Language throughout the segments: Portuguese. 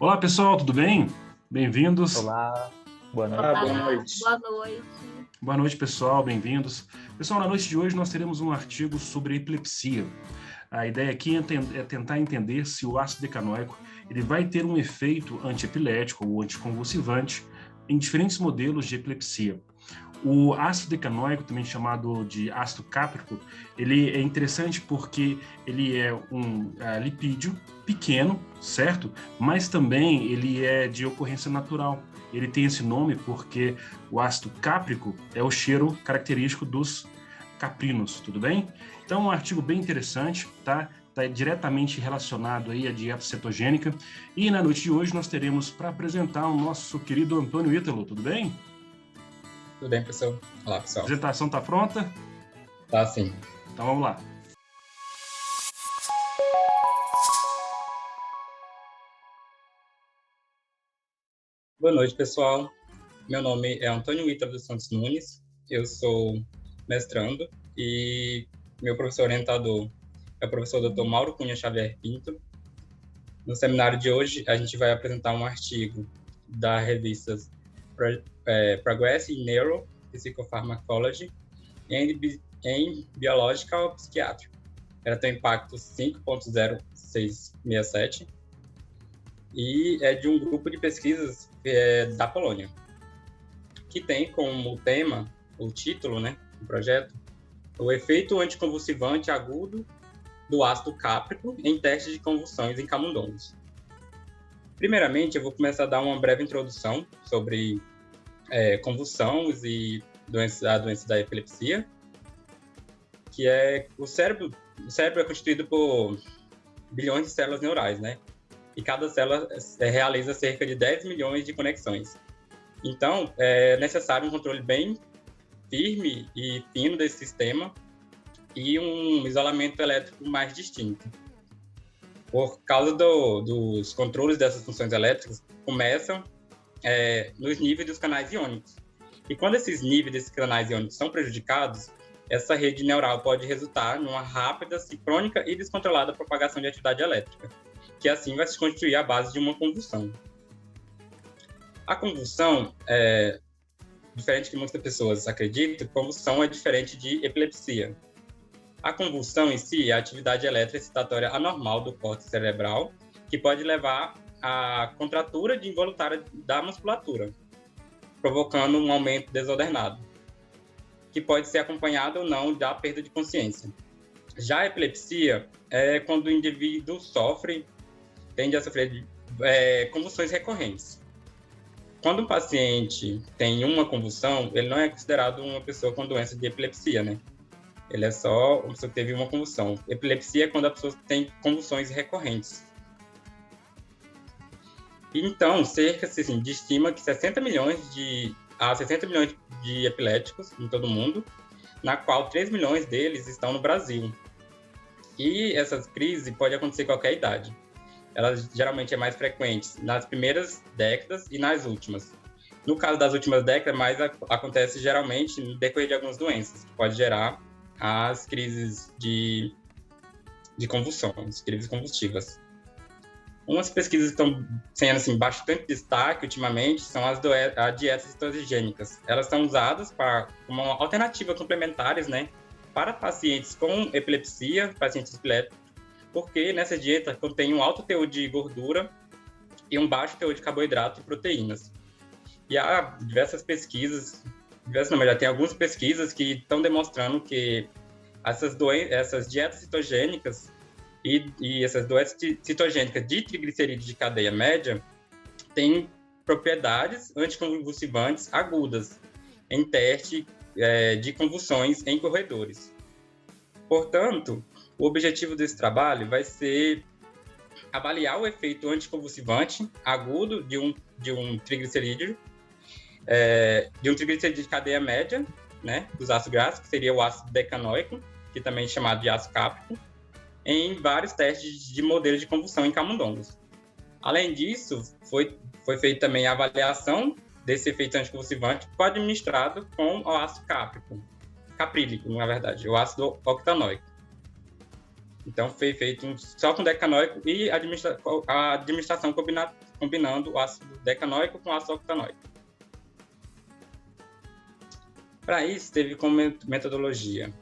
Olá, pessoal, tudo bem? Bem-vindos. Olá, boa noite. Boa noite. Boa noite. Boa noite, pessoal, bem-vindos. Pessoal, na noite de hoje nós teremos um artigo sobre epilepsia. A ideia aqui é tentar entender se o ácido decanoico ele vai ter um efeito antiepilético ou anticonvulsivante em diferentes modelos de epilepsia. O ácido decanoico, também chamado de ácido cáprico, ele é interessante porque ele é um lipídio pequeno, certo? Mas também ele é de ocorrência natural. Ele tem esse nome porque o ácido cáprico é o cheiro característico dos caprinos, tudo bem? Então, é um artigo bem interessante, tá? Está diretamente relacionado aí à dieta cetogênica. E na noite de hoje nós teremos para apresentar o nosso querido Antônio Ítalo, tudo bem? Tudo bem, pessoal? Olá, pessoal. A apresentação está pronta? Tá, sim. Então vamos lá. Boa noite, pessoal. Meu nome é Antônio Ítalo dos Santos Nunes. Eu sou mestrando e meu professor orientador é o professor Dr. Mauro Cunha Xavier Pinto. No seminário de hoje, a gente vai apresentar um artigo da revista Progress in Neuropsychopharmacology em Biological Psychiatry. Ela tem impacto 5.0667 e é de um grupo de pesquisas da Polônia, que tem como tema, o título, né, do projeto, o efeito anticonvulsivante agudo do ácido cáprico em testes de convulsões em camundongos. Primeiramente, eu vou começar a dar uma breve introdução sobre convulsões e a doença da epilepsia, que é o cérebro é constituído por bilhões de células neurais, né? E cada célula realiza cerca de 10 milhões de conexões. Então, é necessário um controle bem firme e fino desse sistema e um isolamento elétrico mais distinto. Por causa dos controles dessas funções elétricas, começam nos níveis dos canais iônicos. E quando esses níveis desses canais iônicos são prejudicados, essa rede neural pode resultar numa rápida, sincrônica e descontrolada propagação de atividade elétrica, que assim vai se constituir a base de uma convulsão. A convulsão, diferente do que muitas pessoas acreditam, convulsão é diferente de epilepsia. A convulsão em si é a atividade elétrica excitatória anormal do córtex cerebral, que pode levar à contratura involuntária da musculatura, provocando um aumento desordenado, que pode ser acompanhado ou não da perda de consciência. Já a epilepsia é quando o indivíduo tende a sofrer convulsões recorrentes. Quando um paciente tem uma convulsão, ele não é considerado uma pessoa com doença de epilepsia, né? Ele é só uma pessoa que teve uma convulsão. Epilepsia é quando a pessoa tem convulsões recorrentes. Então, cerca se estima que 60 milhões de epiléticos em todo o mundo, na qual 3 milhões deles estão no Brasil. E essas crises podem acontecer em qualquer idade. Elas geralmente é mais frequentes nas primeiras décadas e nas últimas. No caso das últimas décadas, mais acontece geralmente no decorrer de algumas doenças, que pode gerar as crises de convulsões, crises convulsivas. Umas pesquisas que estão sendo bastante destaque ultimamente são as dietas cetogênicas. Elas são usadas como uma alternativa complementares, né, para pacientes com epilepsia, pacientes epiléticos, porque nessa dieta contém um alto teor de gordura e um baixo teor de carboidrato e proteínas. E há já tem algumas pesquisas que estão demonstrando que essas dietas cetogênicas e essas doenças cetogênicas de triglicerídeos de cadeia média têm propriedades anticonvulsivantes agudas em teste de convulsões em corredores. Portanto, o objetivo desse trabalho vai ser avaliar o efeito anticonvulsivante agudo de um triglicerídeo, de cadeia média, né, dos ácidos graxos, que seria o ácido decanoico, que também é chamado de ácido cáprico, em vários testes de modelos de convulsão em camundongos. Além disso, foi feita também a avaliação desse efeito anticonvulsivante que foi administrado com o ácido caprílico, na verdade, o ácido octanoico. Então, foi feito só com decanoico e a administração combinando o ácido decanoico com o ácido octanoico. Para isso, teve como metodologia.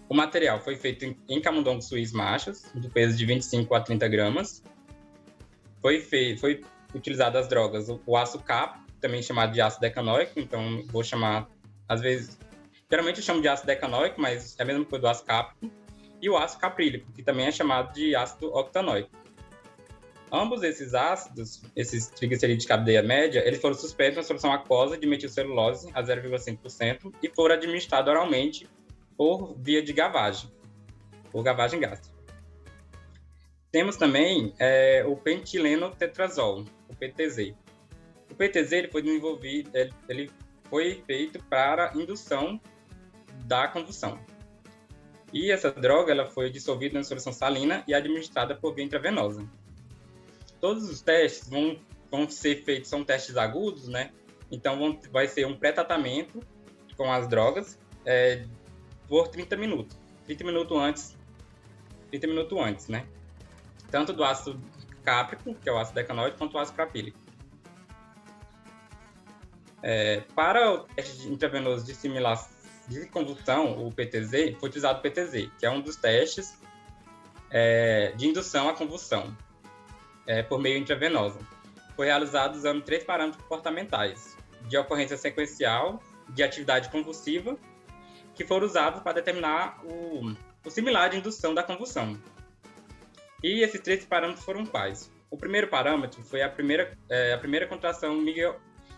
O material foi feito em camundongos suíços machos, do peso de 25 a 30 gramas. Foi utilizado as drogas, o ácido CAP, também chamado de ácido decanoico, então vou chamar, às vezes, geralmente eu chamo de ácido decanoico, mas é a mesma coisa do ácido cáprico, e o ácido caprílico, que também é chamado de ácido octanoico. Ambos esses ácidos, esses triglicerídeos de cadeia média, eles foram suspensos na solução aquosa de metilcelulose a 0,5% e foram administrados oralmente por via de gavagem, ou gavagem gástrica. Temos também o pentilenotetrazol, o PTZ. O PTZ ele foi desenvolvido, ele foi feito para indução da convulsão. E essa droga ela foi dissolvida na solução salina e administrada por via intravenosa. Todos os testes vão ser feitos, são testes agudos, né? Então vai ser um pré-tratamento com as drogas por 30 minutos. 30 minutos antes, né? Tanto do ácido cáprico, que é o ácido decanoico, quanto o ácido caprílico. Para o teste intravenoso de convulsão, o PTZ, foi utilizado o PTZ, que é um dos testes de indução à convulsão, por meio intravenosa. Foi realizado usando 3 parâmetros comportamentais, de ocorrência sequencial, de atividade convulsiva, que foram usados para determinar o similar de indução da convulsão. E esses 3 parâmetros foram quais? O primeiro parâmetro foi a primeira contração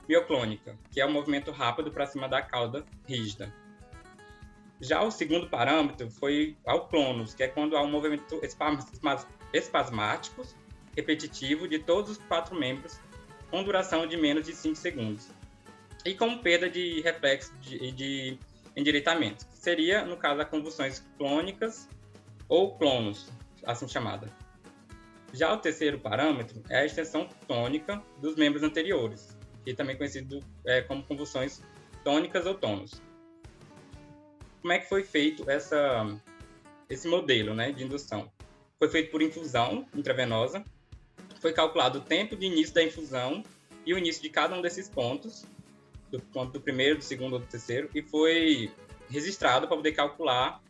mioclônica, que é o movimento rápido para cima da cauda rígida. Já o segundo parâmetro foi ao clonus, que é quando há um movimento espasmático repetitivo de todos os 4 membros com duração de menos de 5 segundos e com perda de reflexo de endireitamento, que seria, no caso, as convulsões clônicas ou clonus, assim chamada. Já o terceiro parâmetro é a extensão tônica dos membros anteriores, que também é conhecido como convulsões tônicas ou tônus. Como é que foi feito esse modelo, né, de indução? Foi feito por infusão intravenosa, foi calculado o tempo de início da infusão e o início de cada um desses pontos, do ponto do primeiro, do segundo ou do terceiro, e foi registrado para poder calcular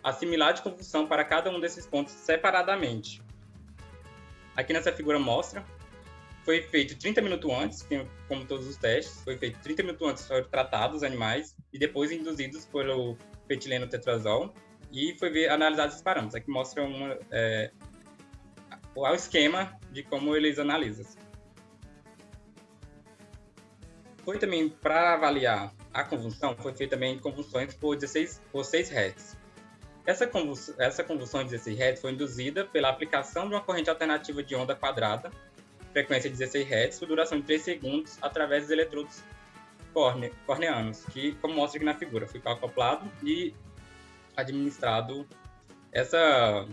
a similar de convulsão para cada um desses pontos separadamente. Aqui nessa figura mostra, foi feito 30 minutos antes, como todos os testes, foi feito 30 minutos antes, foram tratados os animais e depois induzidos pelo pentilenotetrazol e foi analisado esses parâmetros. Aqui mostra o esquema de como eles analisam. Foi também, para avaliar a convulsão, foi feita também convulsões por 6 Hz. Essa convulsão de 16 Hz foi induzida pela aplicação de uma corrente alternativa de onda quadrada, frequência de 16 Hz, por duração de 3 segundos, através dos eletrodos corneanos, que, como mostra aqui na figura, foi acoplado e administrado essa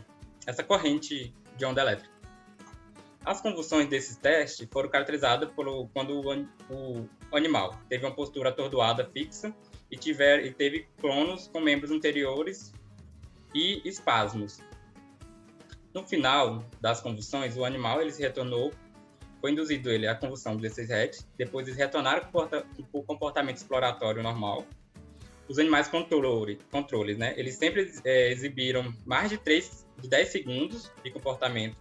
corrente de onda elétrica. As convulsões desses testes foram caracterizadas quando o animal teve uma postura atordoada fixa e teve clonos com membros anteriores e espasmos. No final das convulsões, o animal foi induzido a convulsão de 16 Hz, depois eles retornaram para o comportamento exploratório normal. Os animais controles, né, eles sempre exibiram mais de 10 segundos de comportamento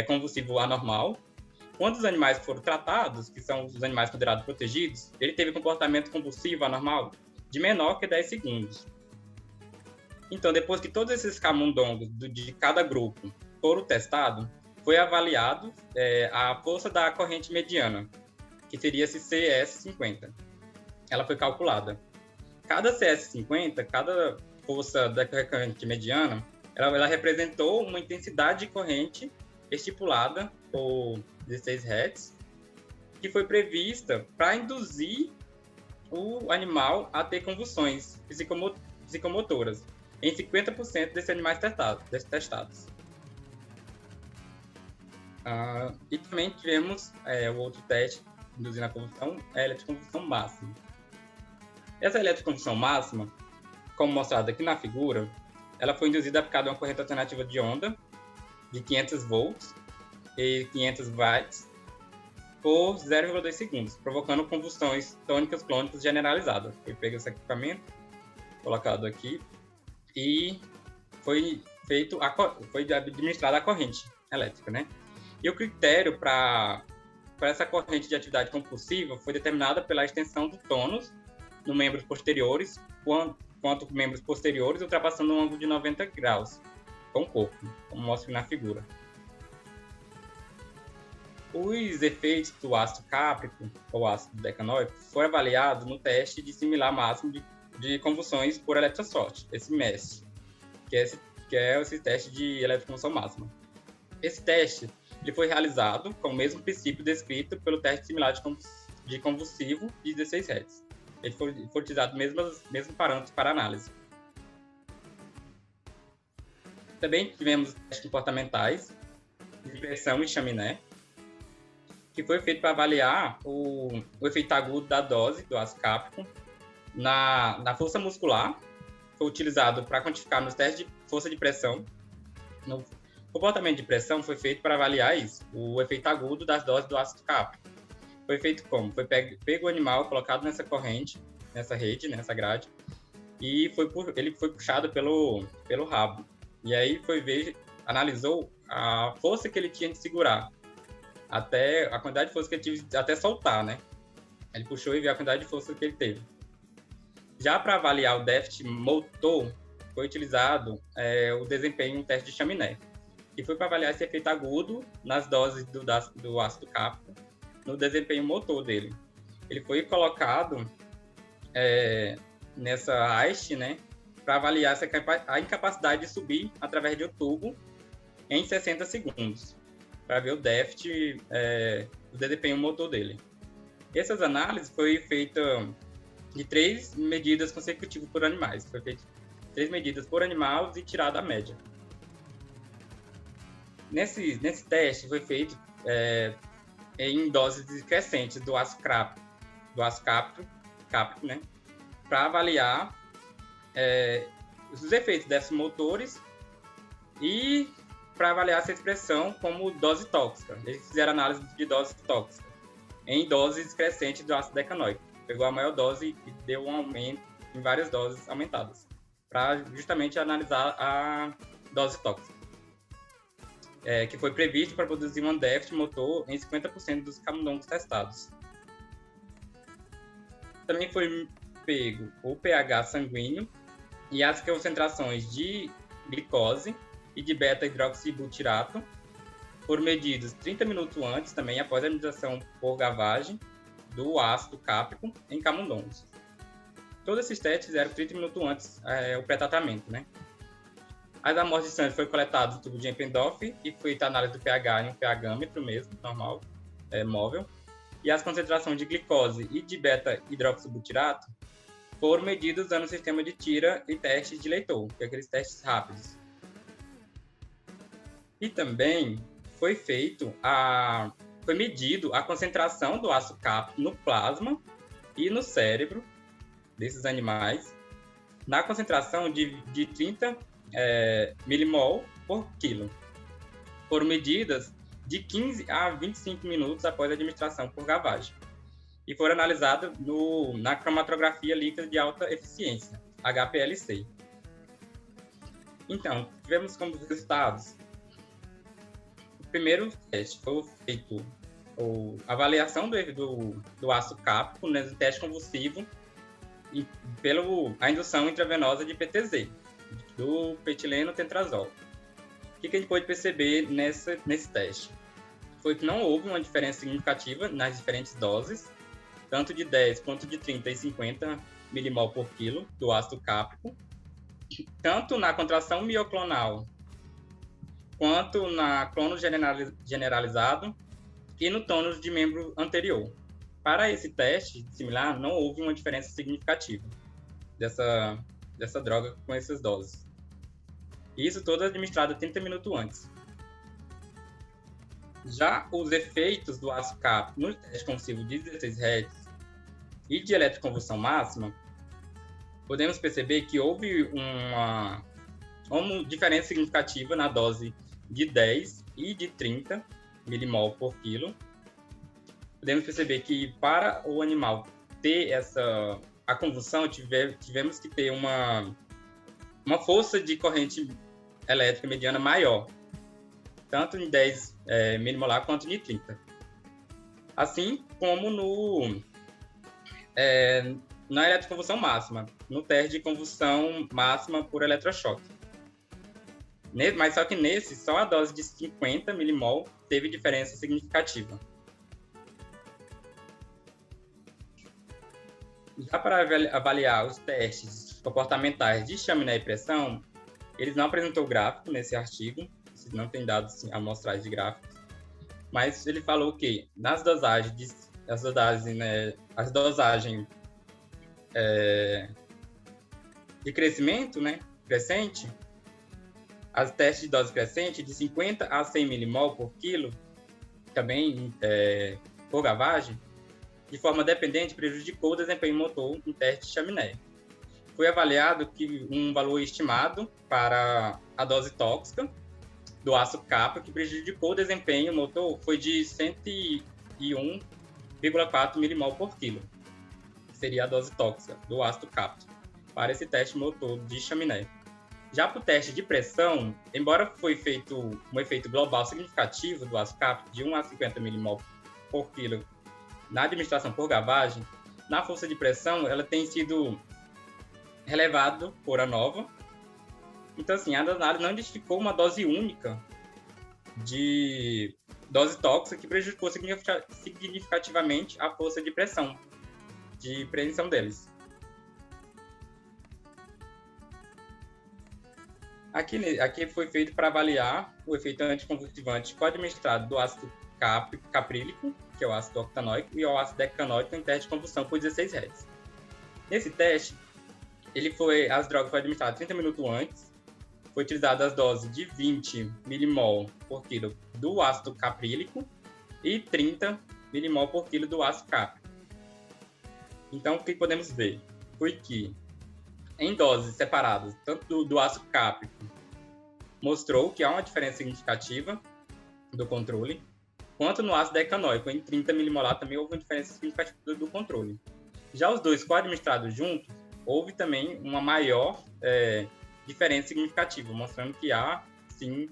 convulsivo anormal. Quando os animais foram tratados, que são os animais considerados protegidos, ele teve comportamento convulsivo anormal de menor que 10 segundos. Então, depois que todos esses camundongos de cada grupo foram testados, foi avaliado a força da corrente mediana, que seria esse CS50. Ela foi calculada. Cada CS50, cada força da corrente mediana, ela representou uma intensidade de corrente estipulada por 16 Hz, que foi prevista para induzir o animal a ter convulsões psicomotoras em 50% desses animais testados. E também tivemos o outro teste induzindo a convulsão, a eletroconvulsão máxima. Essa eletroconvulsão máxima, como mostrado aqui na figura, ela foi induzida aplicada a uma corrente alternativa de onda de 500 volts e 500 watts por 0,2 segundos, provocando combustões tônicas clônicas generalizadas. Foi pego esse equipamento, colocado aqui, e foi administrada a corrente elétrica, né? E o critério para essa corrente de atividade compulsiva foi determinada pela extensão do tônus nos membros posteriores, quanto membros posteriores, ultrapassando um ângulo de 90 graus com o corpo, como mostra na figura. Os efeitos do ácido cáprico, ou ácido decanoico, foram avaliados no teste de similar máximo de convulsões por eletrochoque, esse MES, que é esse teste de eletroconvulsão máxima. Esse teste ele foi realizado com o mesmo princípio descrito pelo teste similar de convulsivo de 16 Hz. Ele foi utilizado mesmos parâmetros para análise. Também tivemos testes comportamentais de pressão e chaminé, que foi feito para avaliar o efeito agudo da dose do ácido cáprico na força muscular. Foi utilizado para quantificar nos testes de força de pressão. No comportamento de pressão foi feito para avaliar isso, o efeito agudo das doses do ácido cáprico. Foi feito como? Foi pego o animal, colocado nessa corrente, nessa rede, nessa grade, e ele foi puxado pelo rabo. E aí analisou a força que ele tinha de segurar, até a quantidade de força que ele teve até soltar, né? Ele puxou e viu a quantidade de força que ele teve. Já para avaliar o déficit motor, foi utilizado o desempenho, um teste de chaminé, que foi para avaliar esse efeito agudo nas doses do ácido cáprico no desempenho motor dele. Ele foi colocado nessa haste, né, para avaliar a incapacidade de subir através de um tubo em 60 segundos, para ver o déficit do desempenho motor dele. Essas análises foram feitas de 3 medidas consecutivas por animais. Foi feito 3 medidas por animal e tirada a média. Nesse teste foi feito em doses crescentes do ácido cáprico, né, para avaliar os efeitos desses motores e para avaliar essa expressão como dose tóxica. Eles fizeram análise de dose tóxica em doses crescentes do ácido decanoico. Pegou a maior dose e deu um aumento em várias doses aumentadas, para justamente analisar a dose tóxica, que foi previsto para produzir um déficit motor em 50% dos camundongos testados. Também foi pego o pH sanguíneo e as concentrações de glicose e de beta-hidroxibutirato foram medidos 30 minutos antes, também após a administração por gavagem do ácido cáprico em camundongos. Todos esses testes fizeram 30 minutos antes o pré-tratamento, né? As amostras de sangue foram coletadas no tubo de Eppendorf e foi feita a análise do pH em um pH-metro mesmo, normal, móvel. E as concentrações de glicose e de beta-hidroxibutirato foram medidas usando o sistema de tira e testes de leitor, que é aqueles testes rápidos. E também foi medido a concentração do ácido cáprico no plasma e no cérebro desses animais, na concentração de 30 milimol por quilo. Foram medidas de 15 a 25 minutos após a administração por gavagem. E foram analisadas na cromatografia líquida de alta eficiência, HPLC. Então, tivemos como resultados: o primeiro teste foi feito a avaliação do ácido cáprico no teste convulsivo e a indução intravenosa de PTZ, do petileno tetrazol. O que a gente pode perceber nesse teste? Foi que não houve uma diferença significativa nas diferentes doses, tanto de 10 quanto de 30 e 50 milimol por quilo do ácido cáprico, tanto na contração mioclonal quanto na clono generalizado e no tônus de membro anterior. Para esse teste similar, não houve uma diferença significativa dessa droga com essas doses. Isso tudo administrado 30 minutos antes. Já os efeitos do ácido cáprico no teste convulsivo de 16 Hz e de eletroconvulsão máxima, podemos perceber que houve uma diferença significativa na dose de 10 e de 30 milimol por quilo. Podemos perceber que para o animal ter a convulsão, tivemos que ter uma força de corrente elétrica mediana maior, tanto em 10 milimolar quanto em 30. Assim como na eletroconvulsão máxima, no teste de convulsão máxima por eletrochoque. Mas só que nesse, só a dose de 50 milimol teve diferença significativa. Já para avaliar os testes comportamentais de chaminé e pressão, eles não apresentou gráfico nesse artigo, não tem dados amostrais de gráficos, mas ele falou que nas dosagens, de crescimento, né, crescente, as testes de dose crescente de 50 a 100 milimol por quilo, também por gavagem, de forma dependente, prejudicou o desempenho motor em teste de chaminé. Foi avaliado que um valor estimado para a dose tóxica do ácido CAPA, que prejudicou o desempenho motor, foi de 101,4 milimol por quilo. Seria a dose tóxica do ácido CAPA para esse teste motor de chaminé. Já para o teste de pressão, embora foi feito um efeito global significativo do ácido CAPA de 1 a 50 milimol por quilo na administração por gavagem, na força de pressão ela tem sido relevado por ANOVA. Então, assim, a análise não identificou uma dose única de dose tóxica que prejudicou significativamente a força de pressão, de prevenção deles. Aqui foi feito para avaliar o efeito anticonvulsivante co-administrado do ácido caprílico, que é o ácido octanoico, e o ácido decanoico em teste de convulsão por 16 Hz. Nesse teste, as drogas foram administradas 30 minutos antes, foi utilizada as doses de 20 milimol por quilo do ácido caprílico e 30 milimol por quilo do ácido cáprico. Então, o que podemos ver foi que, em doses separadas, tanto do ácido cáprico, mostrou que há uma diferença significativa do controle, quanto no ácido decanoico, em 30 milimolar, também houve uma diferença significativa do controle. Já os dois co-administrados juntos, houve também uma maior diferença significativa, mostrando que há, sim,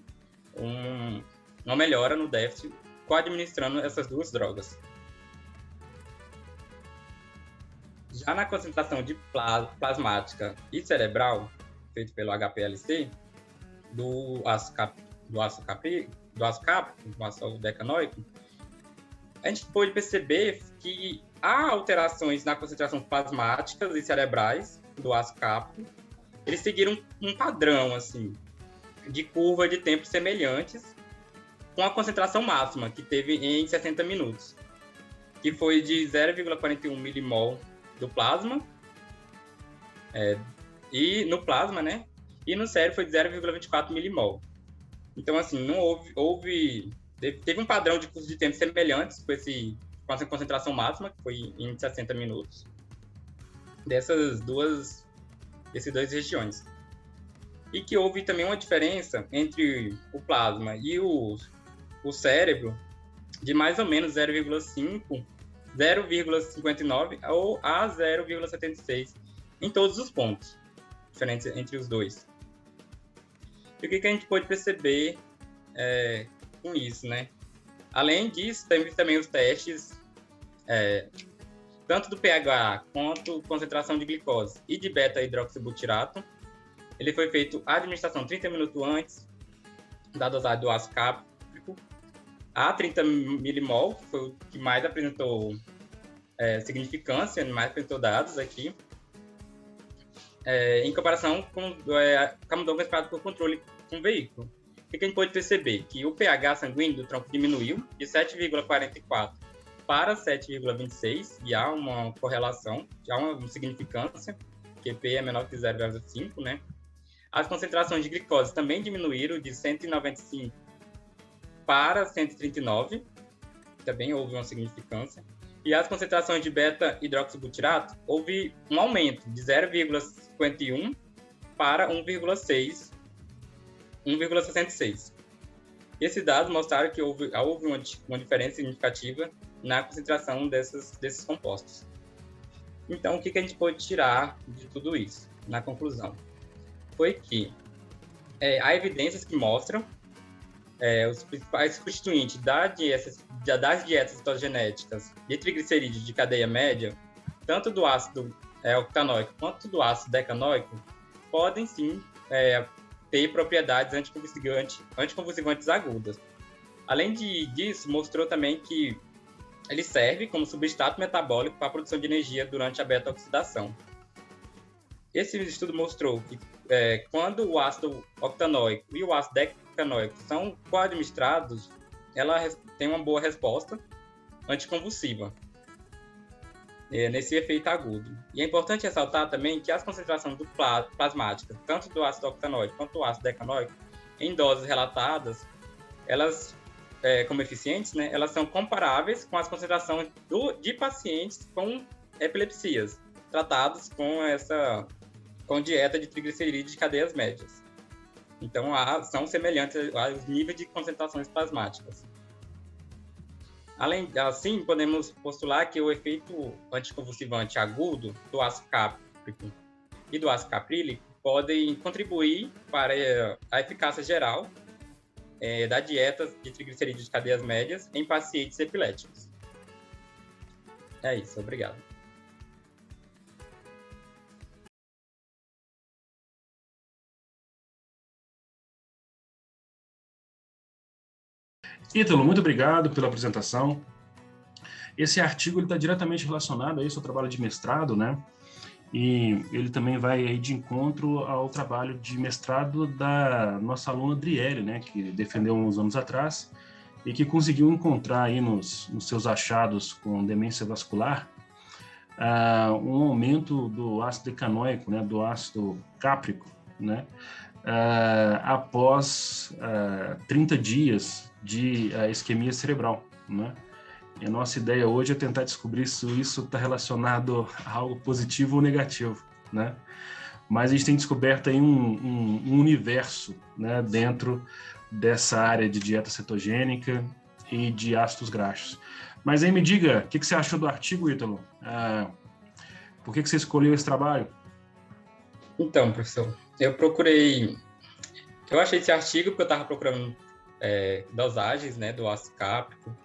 uma melhora no déficit co-administrando essas duas drogas. Já na concentração de plasmática e cerebral, feito pelo HPLC, do ácido decanoico, a gente pôde perceber que há alterações na concentração plasmáticas e cerebrais do ácido cáprico. Eles seguiram um padrão assim, de curva de tempos semelhantes com a concentração máxima, que teve em 60 minutos, que foi de 0,41 milimol do plasma, e no plasma, né? E no cérebro foi de 0,24 milimol. Então, assim, não teve um padrão de curso de tempo semelhantes com essa concentração máxima, que foi em 60 minutos, dessas duas regiões. E que houve também uma diferença entre o plasma e o cérebro de mais ou menos 0,5, 0,59 ou a 0,76 em todos os pontos diferentes entre os dois. E o que a gente pode perceber com isso, né? Além disso, temos também os testes tanto do pH quanto concentração de glicose e de beta-hidroxibutirato. Ele foi feito a administração 30 minutos antes da dosagem do ácido cáprico a 30 milimol, que foi o que mais apresentou significância, mais apresentou dados aqui, em comparação com camundongo esperado por controle com o veículo. O que a gente pode perceber? Que o pH sanguíneo do tronco diminuiu de 7,44 para 7,26, e há uma correlação, há uma significância, que P é menor que 0,5, né? As concentrações de glicose também diminuíram de 195 para 139, também houve uma significância. E as concentrações de beta-hidroxibutirato, houve um aumento de 0,51 para 1,6 1,66. Esses dados mostraram que houve uma diferença significativa na concentração desses compostos. Então, o que a gente pode tirar de tudo isso, na conclusão? Foi que há evidências que mostram os principais substituintes das dietas cetogenéticas de triglicerídeos de cadeia média, tanto do ácido octanoico quanto do ácido decanoico, podem sim ter propriedades anticonvulsivantes agudas. Além disso, mostrou também que ele serve como substrato metabólico para a produção de energia durante a beta-oxidação. Esse estudo mostrou que quando o ácido octanoico e o ácido decanoico são co-administrados, ela tem uma boa resposta anticonvulsiva nesse efeito agudo. E é importante ressaltar também que as concentrações plasmáticas, tanto do ácido octanoico quanto do ácido decanoico, em doses relatadas, elas, como eficientes, né, elas são comparáveis com as concentrações de pacientes com epilepsias, tratados com dieta de triglicerídeos de cadeias médias. Então, são semelhantes aos níveis de concentrações plasmáticas. Assim, podemos postular que o efeito anticonvulsivante agudo do ácido cáprico e do ácido caprílico podem contribuir para a eficácia geral da dieta de triglicerídeos de cadeias médias em pacientes epiléticos. É isso, obrigado. Ítalo, muito obrigado pela apresentação. Esse artigo está diretamente relacionado a isso, ao trabalho de mestrado, né? E ele também vai aí de encontro ao trabalho de mestrado da nossa aluna Adriele, né? Que defendeu uns anos atrás e que conseguiu encontrar aí nos seus achados com demência vascular um aumento do ácido decanoico, né? Do ácido cáprico, né? Após 30 dias de isquemia cerebral, né? E a nossa ideia hoje é tentar descobrir se isso está relacionado a algo positivo ou negativo, né? Mas a gente tem descoberto aí um universo, né, dentro dessa área de dieta cetogênica e de ácidos graxos. Mas aí me diga, o que você achou do artigo, Ítalo? Por que você escolheu esse trabalho? Então, professor, eu achei esse artigo porque eu estava procurando dosagens, né, do ácido cáprico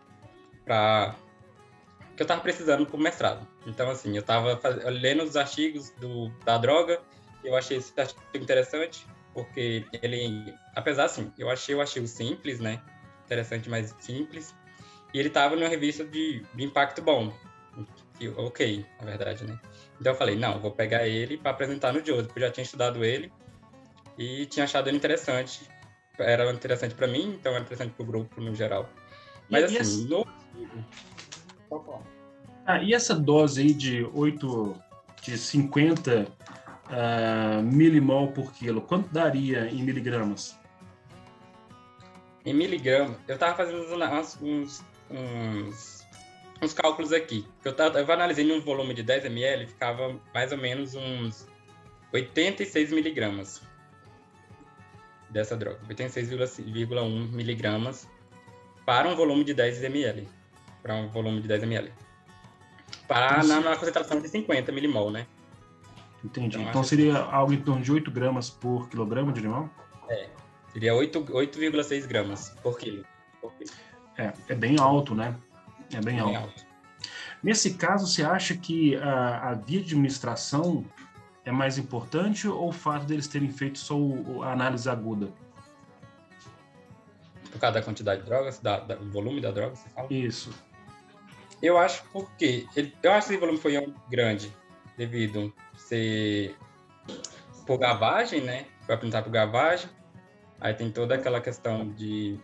que eu estava precisando para o mestrado. Então, assim, eu estava lendo os artigos da droga, eu achei esse artigo interessante, porque ele, apesar, assim, eu achei o artigo simples, né, interessante, mas simples, e ele estava numa revista de impacto bom, ok, na verdade, né. Então eu falei, não, vou pegar ele para apresentar no Joseph, porque eu já tinha estudado ele e tinha achado ele interessante. Era interessante para mim, então era interessante para o grupo no geral. Mas assim, e essa dose aí de 50 milimol por quilo, quanto daria em miligramas? Em miligramas, eu estava fazendo uns cálculos aqui. Eu analisei num volume de 10 ml, ficava mais ou menos uns 86 miligramas dessa droga. 86,1 miligramas para um volume de 10 ml. Para um volume de 10 ml. Na concentração de 50 milimol, né? Entendi. Então seria algo em torno de 8 gramas por quilograma de limão? Seria 8,6 gramas por quilo. É bem alto, né? É bem alto. Nesse caso, você acha que a via de administração é mais importante ou o fato deles terem feito só a análise aguda? Por causa da quantidade de drogas, do volume da droga, você fala? Isso. Eu acho porque... Eu acho que esse volume foi grande devido ser por gavagem, né? Foi apresentado por gavagem. Aí tem toda aquela questão de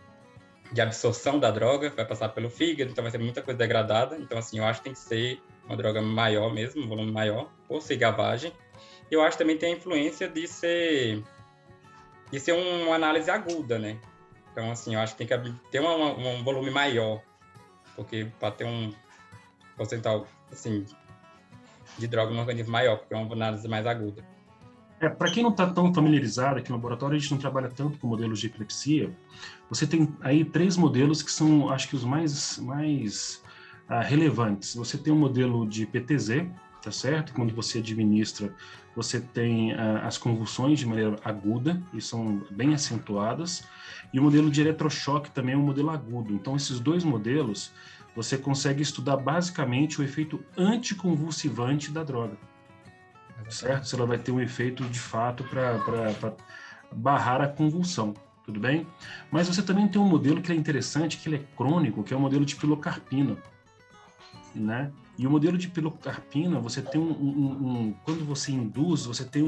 absorção da droga, vai passar pelo fígado, então vai ser muita coisa degradada. Então, assim, eu acho que tem que ser uma droga maior mesmo, um volume maior, por ser gavagem. Eu acho que também tem a influência de ser uma análise aguda, né? Então, assim, eu acho que tem que ter um volume maior, porque para ter um percentual, assim, de droga no organismo maior, porque é uma análise mais aguda. Para quem não está tão familiarizado, aqui no laboratório a gente não trabalha tanto com modelos de epilepsia. Você tem aí 3 modelos que são, acho que os mais relevantes. Você tem um modelo de PTZ, tá certo? Quando você administra, você tem as convulsões de maneira aguda, e são bem acentuadas. E o modelo de eletrochoque também é um modelo agudo. Então, esses 2 modelos, você consegue estudar basicamente o efeito anticonvulsivante da droga. Certo? Se ela vai ter um efeito de fato para barrar a convulsão, tudo bem? Mas você também tem um modelo que é interessante, que ele é crônico, que é o modelo de pilocarpina, né? E o modelo de pilocarpina, você tem quando você induz, você tem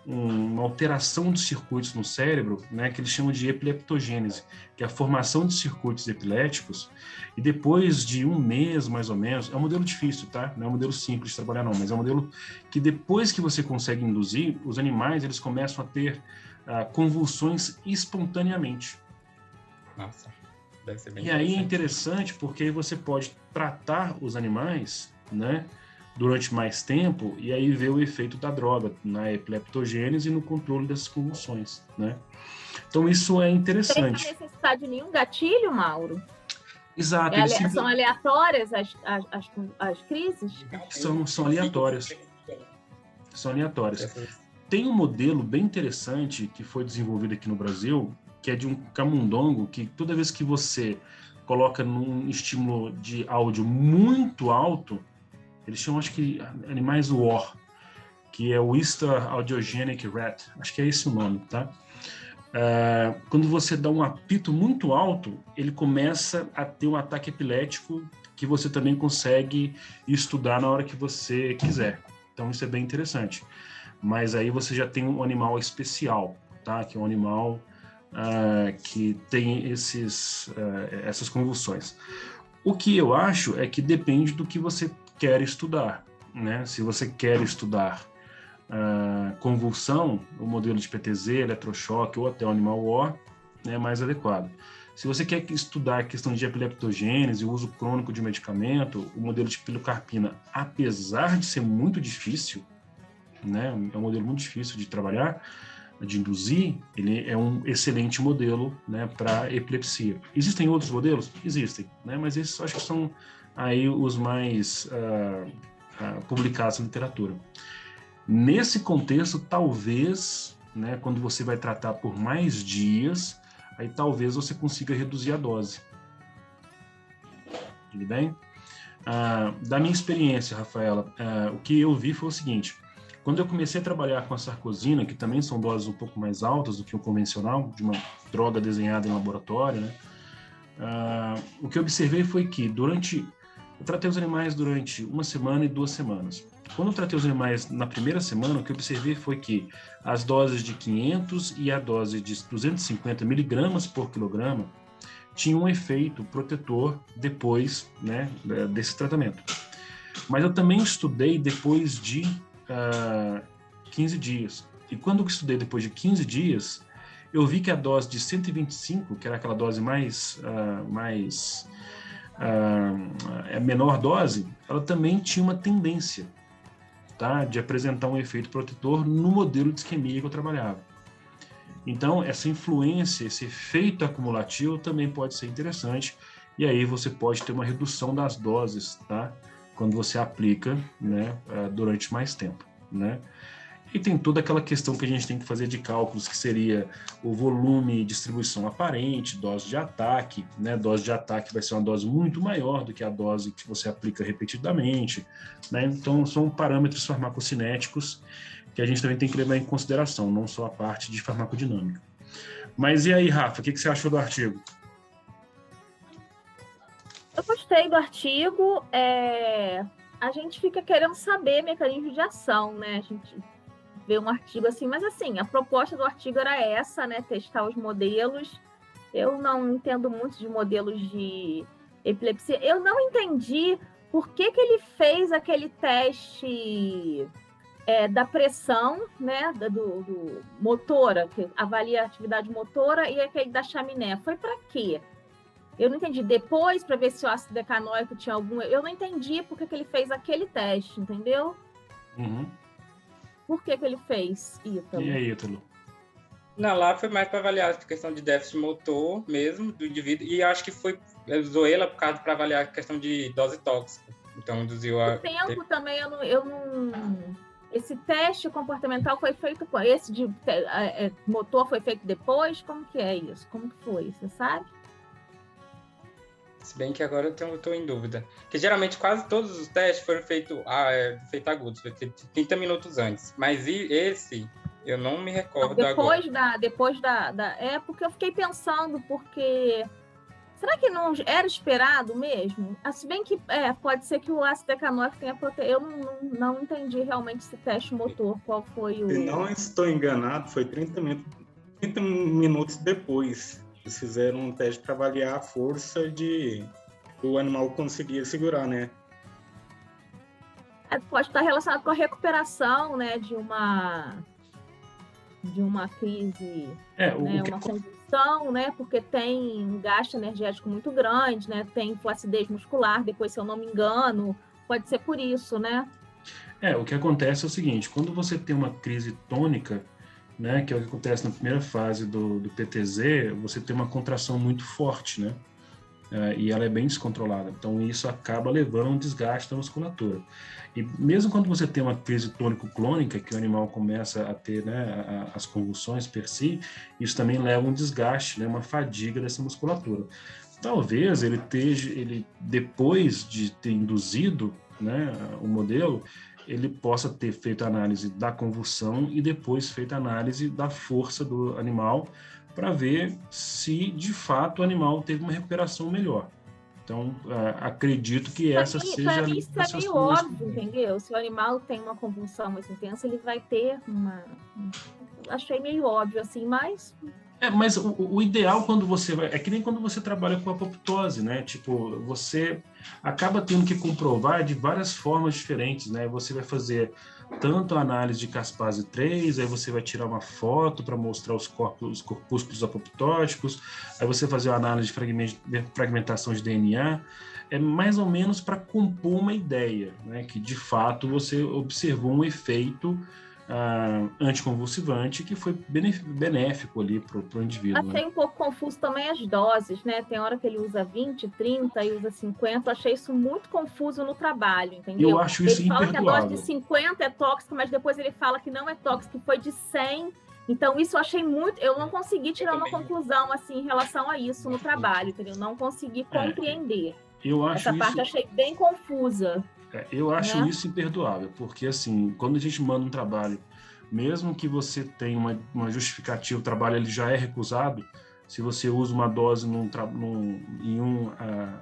uma alteração dos circuitos no cérebro, né, que eles chamam de epileptogênese, que é a formação de circuitos epiléticos, e depois de 1 mês, mais ou menos, é um modelo difícil, tá? Não é um modelo simples de trabalhar, não, mas é um modelo que depois que você consegue induzir, os animais, eles começam a ter convulsões espontaneamente. Nossa, deve ser bem E aí é interessante porque você pode tratar os animais, né, durante mais tempo, e aí ver o efeito da droga na epileptogênese e no controle das convulsões, né? Então isso é interessante. Sem necessidade de nenhum gatilho, Mauro? Exato. São aleatórias as crises? São aleatórias. São aleatórias. Tem um modelo bem interessante que foi desenvolvido aqui no Brasil, que é de um camundongo, que toda vez que você coloca num estímulo de áudio muito alto, eles chamam, acho que, animais WAR, que é o Easter Audiogenic Rat, acho que é esse o nome, tá? Quando você dá um apito muito alto, ele começa a ter um ataque epilético que você também consegue estudar na hora que você quiser. Então isso é bem interessante. Mas aí você já tem um animal especial, tá? Que é um animal que tem essas convulsões. O que eu acho é que depende do que você quer estudar, né? Se você quer estudar convulsão, o modelo de PTZ, eletrochoque ou até o animal WAR é mais adequado. Se você quer estudar a questão de epileptogênese, o uso crônico de medicamento, o modelo de pilocarpina, apesar de ser muito difícil, né? É um modelo muito difícil de trabalhar, de induzir, ele é um excelente modelo, né, para epilepsia. Existem outros modelos? Existem, né? Mas esses acho que são aí os mais publicados na literatura. Nesse contexto, talvez, né, quando você vai tratar por mais dias, aí talvez você consiga reduzir a dose. Tudo bem? Da minha experiência, Rafaela, o que eu vi foi o seguinte: quando eu comecei a trabalhar com a sarcosina, que também são doses um pouco mais altas do que o convencional, de uma droga desenhada em laboratório, né, o que eu observei foi que eu tratei os animais durante 1 semana e 2 semanas. Quando eu tratei os animais na primeira semana, o que eu observei foi que as doses de 500 e a dose de 250 miligramas por quilograma tinham um efeito protetor depois, né, desse tratamento. Mas eu também estudei depois de 15 dias. E quando eu estudei depois de 15 dias, eu vi que a dose de 125, que era aquela dose menor dose, ela também tinha uma tendência, tá, de apresentar um efeito protetor no modelo de isquemia que eu trabalhava. Então, essa influência, esse efeito acumulativo também pode ser interessante, e aí você pode ter uma redução das doses, tá, quando você aplica, né, durante mais tempo, né? E tem toda aquela questão que a gente tem que fazer de cálculos, que seria o volume e distribuição aparente, dose de ataque, né? Dose de ataque vai ser uma dose muito maior do que a dose que você aplica repetidamente, né? Então, são parâmetros farmacocinéticos que a gente também tem que levar em consideração, não só a parte de farmacodinâmica. Mas e aí, Rafa, o que você achou do artigo? Eu gostei do artigo. A gente fica querendo saber mecanismo de ação, né? A gente ver um artigo assim, mas assim, a proposta do artigo era essa, né, testar os modelos. Eu não entendo muito de modelos de epilepsia. Eu não entendi por que ele fez aquele teste da pressão, né, do motora, que avalia a atividade motora, e aquele da chaminé. Foi para quê? Eu não entendi. Depois, para ver se o ácido decanoico tinha algum... Eu não entendi por que ele fez aquele teste, entendeu? Uhum. Por que ele fez, Ítalo? E aí, Ítalo? Não, lá foi mais para avaliar a questão de déficit motor mesmo do indivíduo, e acho que eu usou ela para avaliar a questão de dose tóxica. Então, induziu a... O tempo também, eu não... Esse teste comportamental foi feito... Esse de motor foi feito depois? Como que é isso? Como que foi? Você sabe? Se bem que agora eu estou em dúvida. Porque geralmente quase todos os testes foram feitos agudos, foi 30 minutos antes. Mas esse... Eu não me recordo depois agora. Depois da... É porque eu fiquei pensando, porque... Será que não era esperado mesmo? Se bem que pode ser que o ácido decanoico tenha proteína. Eu não entendi realmente esse teste motor, qual foi o... Se não estou enganado, foi 30 minutos depois. Eles fizeram um teste para avaliar a força que o animal conseguia segurar, né? Pode estar relacionado com a recuperação, né, de uma crise, uma convulsão, né, porque tem um gasto energético muito grande, né, tem flacidez muscular, depois, se eu não me engano, pode ser por isso, né? O que acontece é o seguinte, quando você tem uma crise tônica, né, que é o que acontece na primeira fase do PTZ, você tem uma contração muito forte, né, e ela é bem descontrolada, então isso acaba levando a um desgaste da musculatura. E mesmo quando você tem uma crise tônico-clônica, que o animal começa a ter, né, as convulsões per si, isso também leva a um desgaste, né, uma fadiga dessa musculatura. Talvez ele depois de ter induzido, né, o modelo, ele possa ter feito a análise da convulsão e depois feito a análise da força do animal para ver se, de fato, o animal teve uma recuperação melhor. Então, acredito que essa seja... Para mim, isso é meio óbvio, entendeu? Se o animal tem uma convulsão mais intensa, ele vai ter uma... Achei meio óbvio, assim, mas... Mas o ideal quando você vai... É que nem quando você trabalha com apoptose, né? Tipo, você acaba tendo que comprovar de várias formas diferentes, né? Você vai fazer tanto a análise de Caspase 3, aí você vai tirar uma foto para mostrar os corpúsculos apoptóticos, aí você fazer uma análise de fragmentação de DNA, é mais ou menos para compor uma ideia, né? Que de fato você observou um efeito anticonvulsivante que foi benéfico ali para o indivíduo. Achei um pouco confuso também as doses, né? Tem hora que ele usa 20, 30 e usa 50. Achei isso muito confuso no trabalho, entendeu? Eu acho isso imperdoável. Ele fala que a dose de 50 é tóxica, mas depois ele fala que não é tóxica, que foi de 100. Então, isso eu achei muito... Eu não consegui tirar uma conclusão, assim, em relação a isso no trabalho, entendeu? Não consegui compreender. Essa parte eu achei bem confusa. Eu acho isso imperdoável, porque, assim, quando a gente manda um trabalho, mesmo que você tenha uma justificativa, o trabalho ele já é recusado, se você usa uma dose em um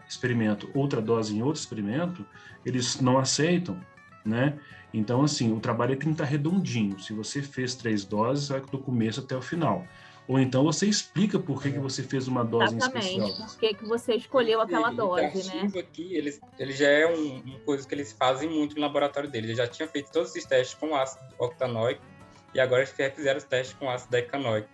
experimento, outra dose em outro experimento, eles não aceitam, né? Então, assim, o trabalho tem que estar redondinho. Se você fez 3 doses, vai do começo até o final. Ou então você explica por que você fez uma dose especial. Exatamente, por que você escolheu aquela dose, né? Aqui, ele já é uma coisa que eles fazem muito no laboratório deles. Eles já tinham feito todos esses testes com ácido octanoico e agora eles fizeram os testes com ácido decanoico.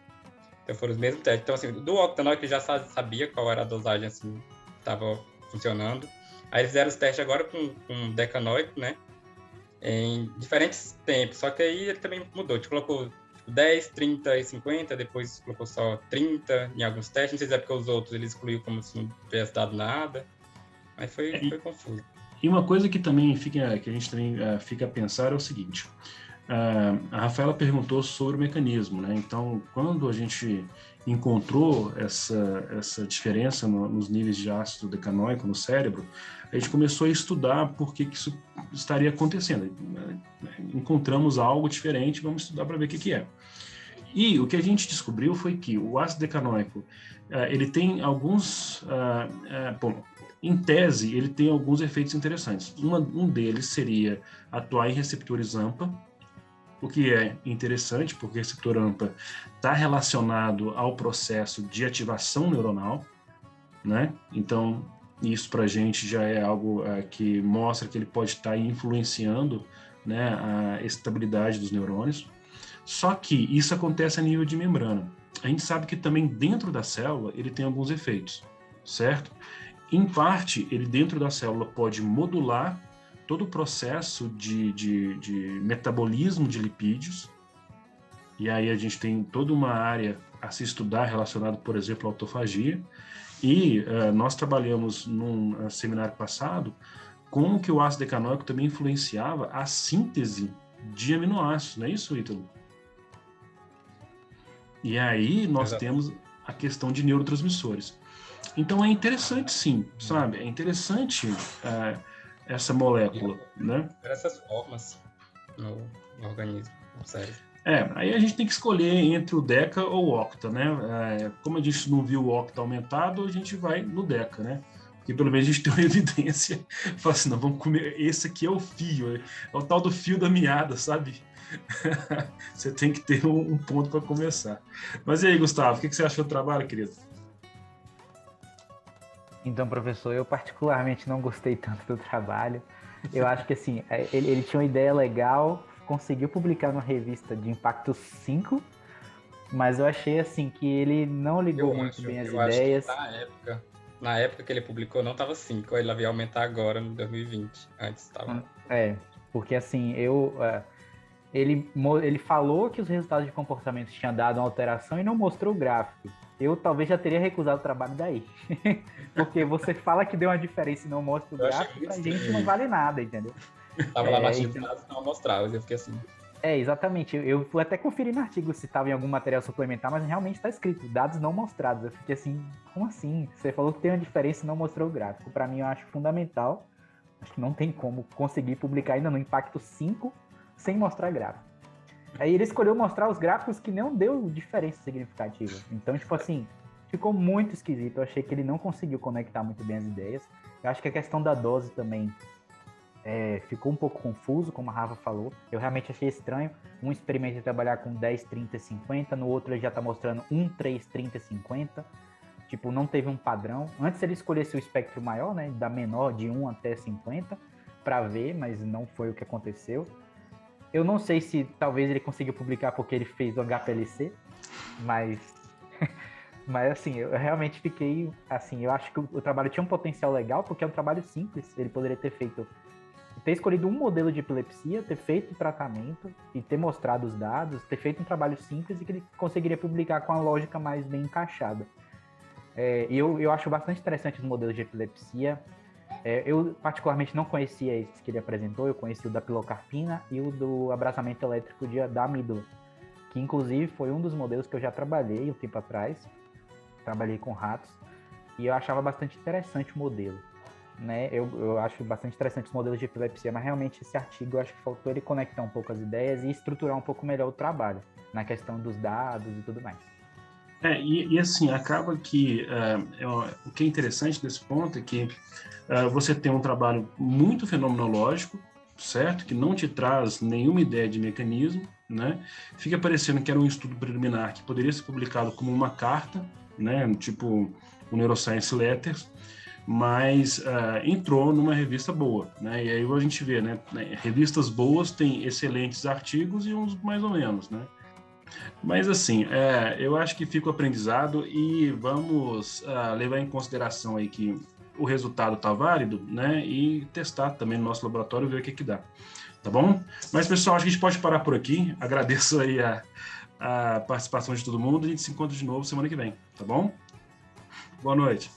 Então foram os mesmos testes. Então, assim, do octanoico ele já sabia qual era a dosagem, assim, que estava funcionando. Aí eles fizeram os testes agora com decanoico, né? Em diferentes tempos. Só que aí ele também mudou. A gente colocou 10, 30 e 50, depois colocou só 30 em alguns testes, não sei se é porque os outros ele excluiu como se não tivesse dado nada, mas foi confuso. E uma coisa que também que a gente também fica a pensar é o seguinte, a Rafaela perguntou sobre o mecanismo, né? Então, quando a gente encontrou essa diferença nos níveis de ácido decanoico no cérebro, a gente começou a estudar por que isso estaria acontecendo. Encontramos algo diferente, vamos estudar para ver o que é. E o que a gente descobriu foi que o ácido decanoico, ele tem alguns... em tese, ele tem alguns efeitos interessantes. Um deles seria atuar em receptores AMPA, o que é interessante, porque o receptor AMPA está relacionado ao processo de ativação neuronal, né? Então, isso para a gente já é algo que mostra que ele pode estar influenciando, né, a estabilidade dos neurônios. Só que isso acontece a nível de membrana. A gente sabe que também dentro da célula ele tem alguns efeitos, certo? Em parte, ele dentro da célula pode modular todo o processo de metabolismo de lipídios, e aí a gente tem toda uma área a se estudar relacionada, por exemplo, à autofagia, e nós trabalhamos num seminário passado como que o ácido decanoico também influenciava a síntese de aminoácidos, não é isso, Ítalo? E aí nós temos a questão de neurotransmissores. Então é interessante, sim, sabe? É interessante essa molécula, né? Essas formas no organismo, no cérebro. Aí a gente tem que escolher entre o deca ou o octa, né? Como a gente não viu o octa aumentado, a gente vai no deca, né? Porque pelo menos a gente tem uma evidência, fala assim, não, vamos comer, esse aqui é o fio, é o tal do fio da meada, sabe? Você tem que ter um ponto para começar. Mas e aí, Gustavo, o que você achou do trabalho, querido? Então, professor, eu particularmente não gostei tanto do trabalho. Eu acho que, assim, ele tinha uma ideia legal, conseguiu publicar numa revista de impacto 5, mas eu achei, assim, que ele não ligou muito bem as ideias. Acho que na época que ele publicou não estava 5, ele ia aumentar agora, no 2020. Antes estava... Porque, assim, ele falou que os resultados de comportamento tinham dado uma alteração e não mostrou o gráfico. Eu talvez já teria recusado o trabalho daí. Porque você fala que deu uma diferença e não mostra o gráfico, pra gente não vale nada, entendeu? Tava lá baixo de dados e não mostrava, eu fiquei assim. Exatamente. Eu fui até conferir no artigo se estava em algum material suplementar, mas realmente está escrito, dados não mostrados. Eu fiquei assim, como assim? Você falou que tem uma diferença e não mostrou o gráfico. Para mim, eu acho fundamental. Acho que não tem como conseguir publicar ainda no impacto 5 sem mostrar gráfico. Aí ele escolheu mostrar os gráficos que não deu diferença significativa. Então, tipo assim, ficou muito esquisito. Eu achei que ele não conseguiu conectar muito bem as ideias. Eu acho que a questão da dose também ficou um pouco confuso, como a Rafa falou. Eu realmente achei estranho. Um experimento trabalhar com 10, 30, 50. No outro ele já tá mostrando 1, 3, 30, 50. Tipo, não teve um padrão. Antes ele escolhesse o espectro maior, né? Da menor, de 1 até 50, para ver, mas não foi o que aconteceu. Eu não sei se talvez ele conseguiu publicar porque ele fez o HPLC, mas assim, eu realmente fiquei, assim, eu acho que o trabalho tinha um potencial legal, porque é um trabalho simples, ele poderia ter escolhido um modelo de epilepsia, ter feito o tratamento e ter mostrado os dados, ter feito um trabalho simples e que ele conseguiria publicar com a lógica mais bem encaixada. E eu acho bastante interessante os modelos de epilepsia. Eu particularmente não conhecia esses que ele apresentou, eu conheci o da pilocarpina e o do abraçamento elétrico da amígdala, que inclusive foi um dos modelos que eu já trabalhei um tempo atrás, trabalhei com ratos, e eu achava bastante interessante o modelo, né? Eu acho bastante interessante os modelos de epilepsia, mas realmente esse artigo eu acho que faltou ele conectar um pouco as ideias e estruturar um pouco melhor o trabalho, na questão dos dados e tudo mais. E assim, acaba que o que é interessante desse ponto é que você tem um trabalho muito fenomenológico, certo? Que não te traz nenhuma ideia de mecanismo, né? Fica parecendo que era um estudo preliminar que poderia ser publicado como uma carta, né? Tipo o Neuroscience Letters, mas entrou numa revista boa, né? E aí a gente vê, né? Revistas boas têm excelentes artigos e uns mais ou menos, né? Mas assim, eu acho que fica o aprendizado e vamos levar em consideração aí que o resultado está válido, né? E testar também no nosso laboratório e ver o que dá, tá bom? Mas pessoal, acho que a gente pode parar por aqui. Agradeço aí a participação de todo mundo. A gente se encontra de novo semana que vem, tá bom? Boa noite.